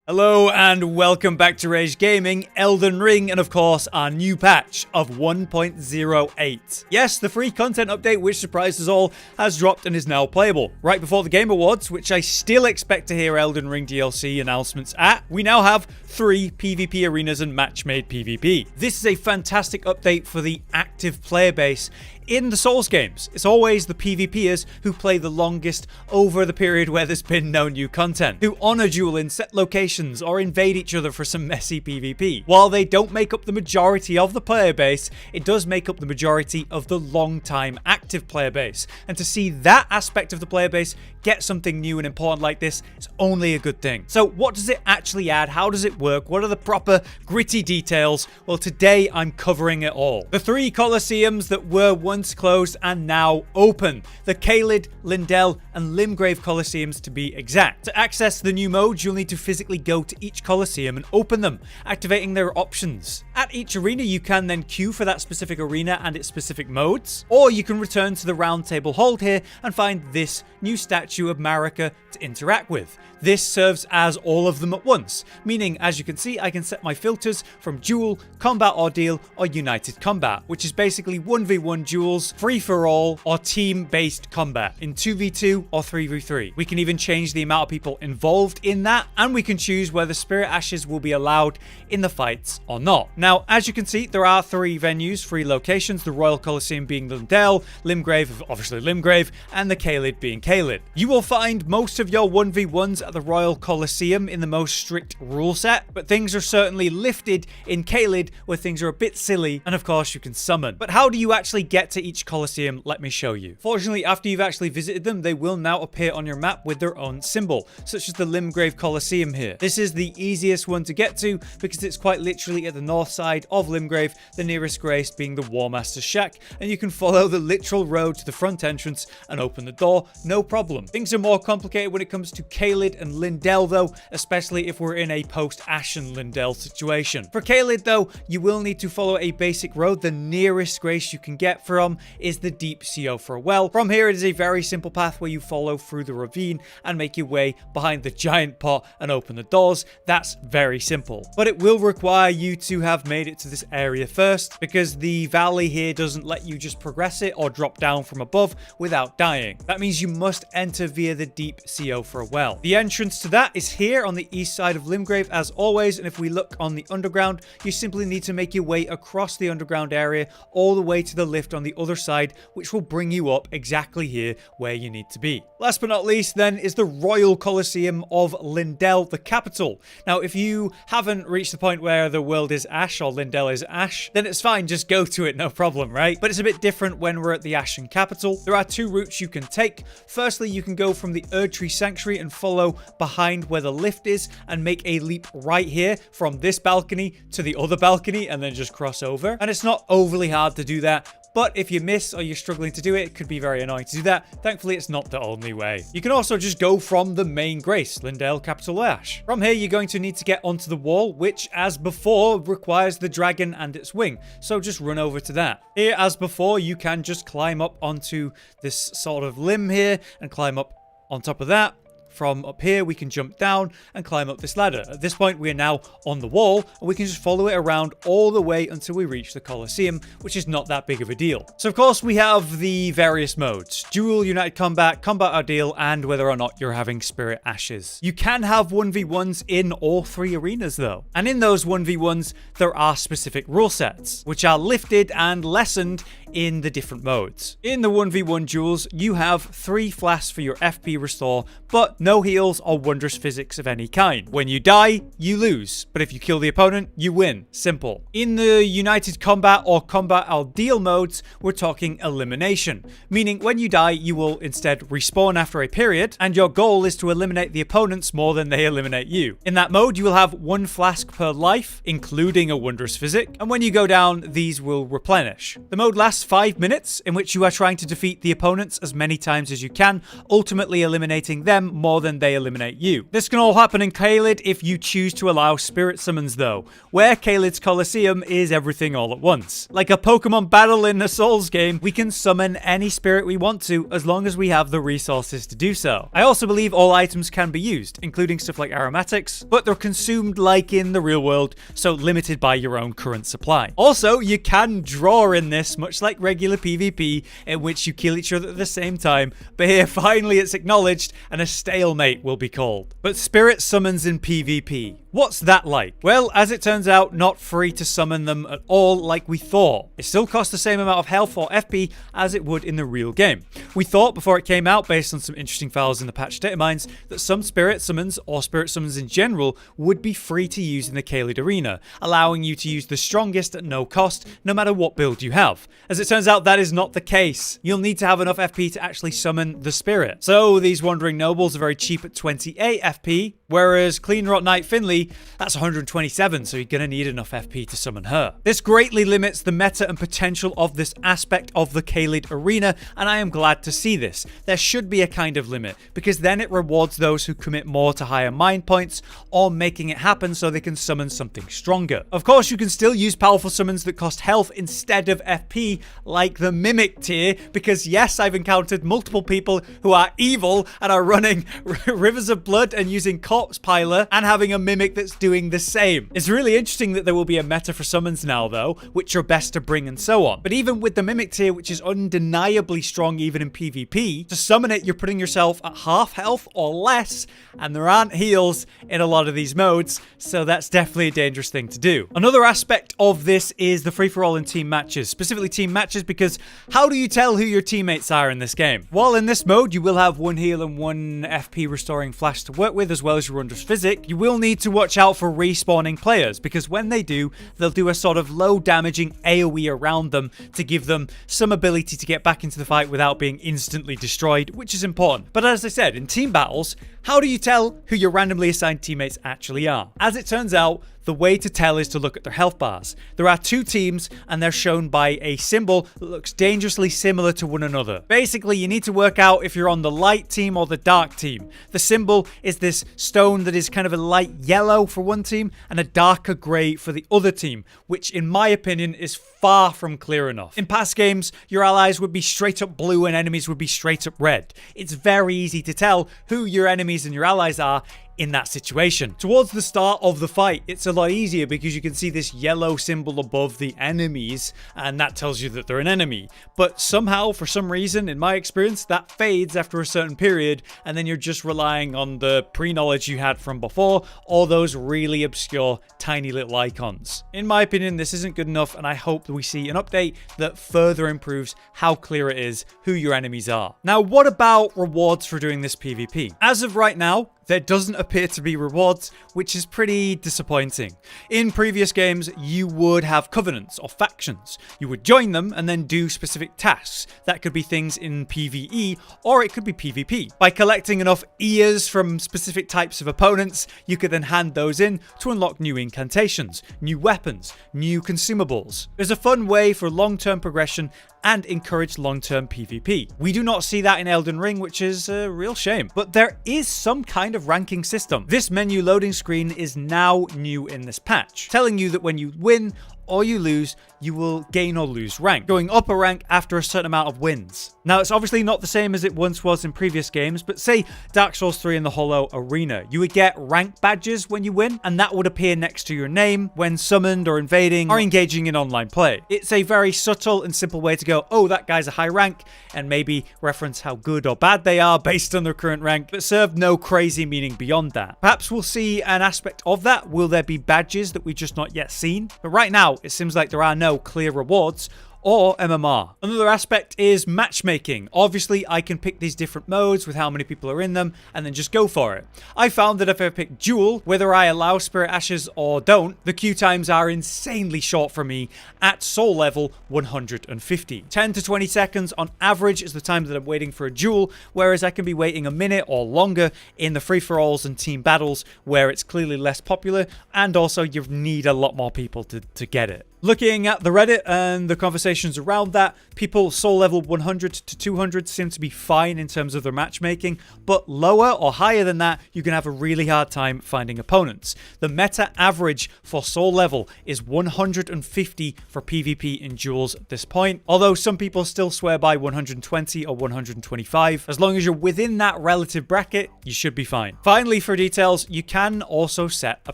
Hello and welcome back to Rage Gaming, Elden Ring, and of course our new patch of 1.08. Yes, the free content update which surprised us all has dropped and is now playable. Right before the Game Awards, which I still expect to hear Elden Ring DLC announcements at, we now have 3 PvP arenas and match-made PvP. This is a fantastic update for the active player base in the Souls games. It's always the PvPers who play the longest over the period where there's been no new content, who honor Duel in set locations or invade each other for some messy PvP. While they don't make up the majority of the player base, it does make up the majority of the long-time active player base. And to see that aspect of the player base get something new and important like this is only a good thing. So what does it actually add? How does it work? What are the proper gritty details? Well, today I'm covering it all. The 3 Colosseums that were once closed and now open. The Caelid, Lindell, and Limgrave Colosseums to be exact. To access the new modes, you'll need to physically go to each Colosseum and open them, activating their options. At each arena, you can then queue for that specific arena and its specific modes, or you can return to the round table hold here and find this new statue of Marika to interact with. This serves as all of them at once, meaning, as you can see, I can set my filters from Duel, Combat Ordeal, or United Combat, which is basically 1v1 duels, free-for-all, or team-based combat in 2v2 or 3v3. We can even change the amount of people involved in that, and we can choose whether Spirit Ashes will be allowed in the fights or not. Now, as you can see, there are 3 venues, 3 locations, the Royal Colosseum being Lindell, Limgrave, obviously Limgrave, and the Caelid being Caelid. You will find most of your 1v1s at the Royal Colosseum in the most strict rule set, but things are certainly lifted in Caelid where things are a bit silly, and of course you can summon. But how do you actually get to each Colosseum? Let me show you. Fortunately, after you've actually visited them, they will now appear on your map with their own symbol, such as the Limgrave Colosseum here. This is the easiest one to get to because it's quite literally at the north side of Limgrave, the nearest grace being the War Master's Shack, and you can follow the literal road to the front entrance and open the door, no problem. Things are more complicated when it comes to Caelid and Lindell though, especially if we're in a post-Ashen Lindell situation. For Caelid though, you will need to follow a basic road. The nearest grace you can get from is the Deep CO for a well. From here, it is a very simple path where you follow through the ravine and make your way behind the giant pot and open the doors. That's very simple. But it will require you to have made it to this area first, because the valley here doesn't let you just progress it or drop down from above without dying. That means you must enter via the Deep CO for a well. The entrance to that is here on the east side of Limgrave as always, and if we look on the underground, you simply need to make your way across the underground area all the way to the lift on the other side, which will bring you up exactly here where you need to be. Last but not least then is the Royal Colosseum of Lindell, the capital. Now, if you haven't reached the point where the world is ash or Lindell is ash, then it's fine, just go to it, no problem, right? But it's a bit different when we're at the Ashen capital. There are 2 routes you can take. Firstly, you can go from the Erdtree Sanctuary and follow behind where the lift is and make a leap right here from this balcony to the other balcony and then just cross over. And it's not overly hard to do that, but if you miss or you're struggling to do it, it could be very annoying to do that. Thankfully, it's not the only way. You can also just go from the main grace, Lindell Capital Ash. From here, you're going to need to get onto the wall, which, as before, requires the dragon and its wing. So just run over to that. Here, as before, you can just climb up onto this sort of limb here and climb up on top of that. From up here, we can jump down and climb up this ladder. At this point, we are now on the wall, and we can just follow it around all the way until we reach the Colosseum, which is not that big of a deal. So, of course, we have the various modes: Duel, United Combat, Combat Ordeal, and whether or not you're having Spirit Ashes. You can have 1v1s in all 3 arenas, though. And in those 1v1s, there are specific rule sets, which are lifted and lessened in the different modes. In the 1v1 duels, you have 3 flasks for your FP restore, but no heals or wondrous physics of any kind. When you die, you lose, but if you kill the opponent, you win. Simple. In the United Combat or Combat Ordeal modes, we're talking elimination, meaning when you die, you will instead respawn after a period, and your goal is to eliminate the opponents more than they eliminate you. In that mode, you will have 1 flask per life, including a wondrous physic, and when you go down, these will replenish. The mode lasts lasts 5 minutes, in which you are trying to defeat the opponents as many times as you can, ultimately eliminating them more than they eliminate you. This can all happen in Caelid if you choose to allow spirit summons though, where Caelid's Colosseum is everything all at once. Like a Pokemon battle in a Souls game, we can summon any spirit we want to as long as we have the resources to do so. I also believe all items can be used, including stuff like aromatics, but they're consumed like in the real world, so limited by your own current supply. Also, you can draw in this, much like regular PvP, in which you kill each other at the same time, but here finally it's acknowledged and a stalemate will be called. But spirit summons in PvP. What's that like? Well, as it turns out, not free to summon them at all like we thought. It still costs the same amount of health or FP as it would in the real game. We thought before it came out, based on some interesting files in the patch data mines, that some spirit summons, or spirit summons in general, would be free to use in the Caelid arena, allowing you to use the strongest at no cost, no matter what build you have. As it turns out, that is not the case. You'll need to have enough FP to actually summon the spirit. So these Wandering Nobles are very cheap at 28 FP, whereas Cleanrot Knight Finley, that's 127, so you're going to need enough FP to summon her. This greatly limits the meta and potential of this aspect of the Caelid arena, and I am glad to see this. There should be a kind of limit, because then it rewards those who commit more to higher mind points, or making it happen so they can summon something stronger. Of course, you can still use powerful summons that cost health instead of FP, like the Mimic tier, because yes, I've encountered multiple people who are evil and are running Rivers of Blood and using Corpse Piler and having a Mimic that's doing the same. It's really interesting that there will be a meta for summons now though, which are best to bring and so on. But even with the Mimic tier, which is undeniably strong even in PvP, to summon it, you're putting yourself at half health or less, and there aren't heals in a lot of these modes, so that's definitely a dangerous thing to do. Another aspect of this is the free-for-all in team matches, specifically team matches, because how do you tell who your teammates are in this game? While in this mode, you will have one heal and one FP restoring flash to work with, as well as your Wondrous Physic, you will need to watch out for respawning players, because when they do, they'll do a sort of low damaging AoE around them to give them some ability to get back into the fight without being instantly destroyed, which is important. But as I said, in team battles, how do you tell who your randomly assigned teammates actually are? As it turns out, the way to tell is to look at their health bars. There are two teams, and they're shown by a symbol that looks dangerously similar to one another. Basically, you need to work out if you're on the light team or the dark team. The symbol is this stone that is kind of a light yellow for one team and a darker grey for the other team, which in my opinion is far from clear enough. In past games, your allies would be straight up blue and enemies would be straight up red. It's very easy to tell who your enemies and your allies are in that situation. Towards the start of the fight, it's a lot easier because you can see this yellow symbol above the enemies, and that tells you that they're an enemy. But somehow, for some reason, in my experience, that fades after a certain period, and then you're just relying on the pre-knowledge you had from before, or those really obscure, tiny little icons. In my opinion, this isn't good enough, and I hope that we see an update that further improves how clear it is who your enemies are. Now, what about rewards for doing this PvP? As of right now, there doesn't appear to be rewards, which is pretty disappointing. In previous games, you would have covenants or factions. You would join them and then do specific tasks. That could be things in PvE, or it could be PvP. By collecting enough ears from specific types of opponents, you could then hand those in to unlock new incantations, new weapons, new consumables. There's a fun way for long-term progression and encourage long-term PvP. We do not see that in Elden Ring, which is a real shame. But there is some kind of ranking system. This menu loading screen is now new in this patch, telling you that when you win or you lose, you will gain or lose rank, going up a rank after a certain amount of wins. Now, it's obviously not the same as it once was in previous games, but say Dark Souls 3 in the Hollow Arena, you would get rank badges when you win, and that would appear next to your name when summoned or invading or engaging in online play. It's a very subtle and simple way to go, oh, that guy's a high rank, and maybe reference how good or bad they are based on their current rank, but serve no crazy meaning beyond that. Perhaps we'll see an aspect of that. Will there be badges that we've just not yet seen? But right now, it seems like there are no clear rewards or MMR. Another aspect is matchmaking. Obviously, I can pick these different modes with how many people are in them and then just go for it. I found that if I pick Duel, whether I allow Spirit Ashes or don't, the queue times are insanely short for me at soul level 150. 10 to 20 seconds on average is the time that I'm waiting for a duel, whereas I can be waiting a minute or longer in the free-for-alls and team battles where it's clearly less popular, and also you need a lot more people to get it. Looking at the Reddit and the conversations around that, people soul level 100 to 200 seem to be fine in terms of their matchmaking, but lower or higher than that, you can have a really hard time finding opponents. The meta average for soul level is 150 for PvP in duels at this point, although some people still swear by 120 or 125. As long as you're within that relative bracket, you should be fine. Finally, for details, you can also set a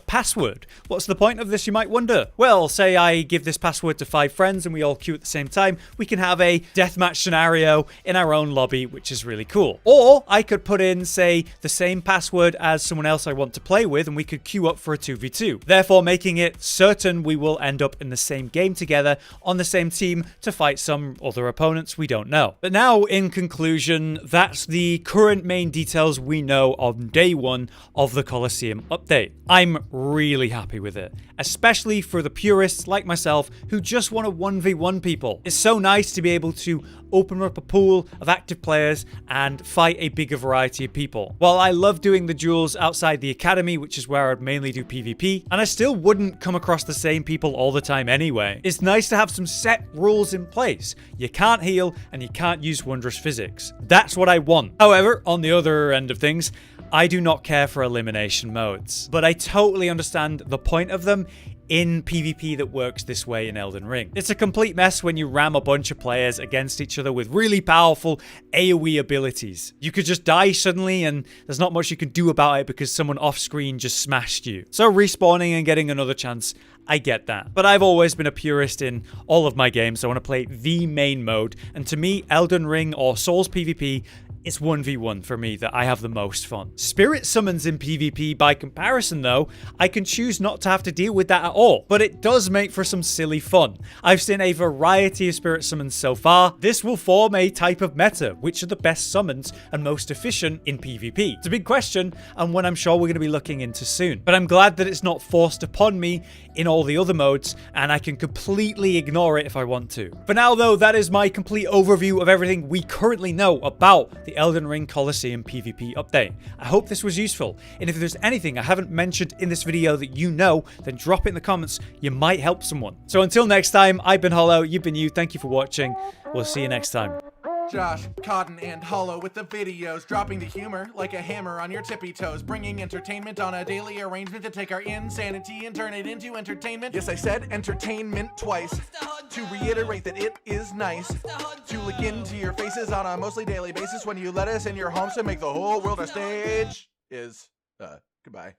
password. What's the point of this, you might wonder? Well, say I give this password to 5 friends and we all queue at the same time, we can have a deathmatch scenario in our own lobby, which is really cool. Or I could put in, say, the same password as someone else I want to play with, and we could queue up for a 2v2, therefore making it certain we will end up in the same game together on the same team to fight some other opponents we don't know. But now, in conclusion, that's the current main details we know on day 1 of the Colosseum update. I'm really happy with it, especially for the purists like myself who just want to 1v1 people. It's so nice to be able to open up a pool of active players and fight a bigger variety of people. While I love doing the duels outside the academy, which is where I'd mainly do PvP, and I still wouldn't come across the same people all the time anyway, it's nice to have some set rules in place. You can't heal and you can't use wondrous physics. That's what I want. However, on the other end of things, I do not care for elimination modes, but I totally understand the point of them in PvP that works this way in Elden Ring. It's a complete mess when you ram a bunch of players against each other with really powerful AoE abilities. You could just die suddenly and there's not much you can do about it because someone off screen just smashed you. So respawning and getting another chance, I get that. But I've always been a purist in all of my games. I want to play the main mode, and to me, Elden Ring or Souls PvP, it's 1v1 for me that I have the most fun. Spirit summons in PvP, by comparison though, I can choose not to have to deal with that at all, but it does make for some silly fun. I've seen a variety of spirit summons so far. This will form a type of meta, which are the best summons and most efficient in PvP. It's a big question, and one I'm sure we're going to be looking into soon. But I'm glad that it's not forced upon me in all the other modes, and I can completely ignore it if I want to. For now though, that is my complete overview of everything we currently know about the Elden Ring Colosseum PvP update. I hope this was useful, and if there's anything I haven't mentioned in this video that you know, then drop it in the comments. You might help someone. So until next time, I've been Hollow, you've been you, thank you for watching. We'll see you next time. Josh, Cotton, and Hollow with the videos, dropping the humor like a hammer on your tippy toes, bringing entertainment on a daily arrangement to take our insanity and turn it into entertainment. Yes, I said entertainment twice, to reiterate that it is nice to look into your faces on a mostly daily basis when you let us in your homes to make the whole world a stage. Goodbye.